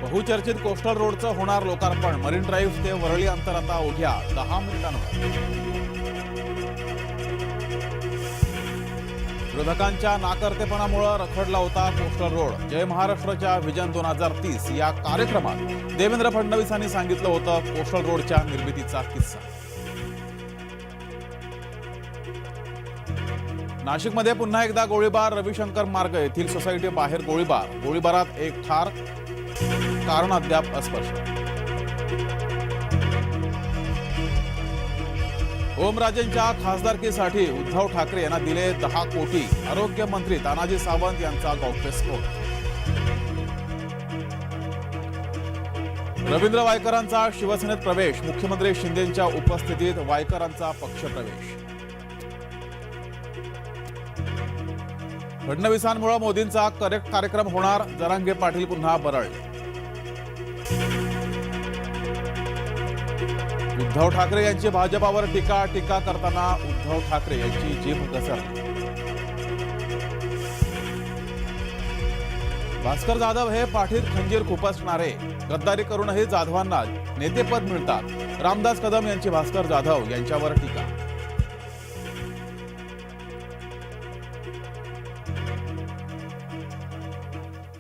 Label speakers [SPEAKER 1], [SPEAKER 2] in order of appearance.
[SPEAKER 1] बहुचर्चित कोस्टल रोडचं होणार लोकार्पण. मरीन ड्राईव्ह ते वरळी अंतर आता उद्या 10 मिनिटांवर. विरोधकांच्या नाकर्तेपणामुळे रखडला होता कोस्टल रोड. जय महाराष्ट्राच्या व्हिजन 2030 या कार्यक्रमात देवेंद्र फडणवीसांनी सांगितलं होतं कोस्टल रोडच्या निर्मितीचा किस्सा. नाशिकमध्ये पुन्हा एकदा गोळीबार. रविशंकर मार्ग येथील सोसायटी बाहेर गोळीबारात एक ठार, कारण अद्याप अस्पष्ट. ओमराजेंच्या खासदारकीसाठी उद्धव ठाकरे यांना दिले 10 कोटी. आरोग्य मंत्री तानाजी सावंत यांचा गौप्यस्फोट. रवींद्र वायकरांचा शिवसेनेत प्रवेश. मुख्यमंत्री शिंदेंच्या उपस्थितीत वायकरांचा पक्षप्रवेश. फडणवीसांमुळे मोदींचा कार्यक्रम होणार. जरांगे पाटील पुन्हा बरळले. उद्धव ठाकरे यांची भाजपावर टीका करताना उद्धव ठाकरे यांची जीभ घसरली. भास्कर जाधव हे पाठीत खंजीर खुपसणारे. गद्दारी करूनही जाधवांना नेतेपद मिळतात. रामदास कदम यांची भास्कर जाधव यांच्यावर टीका.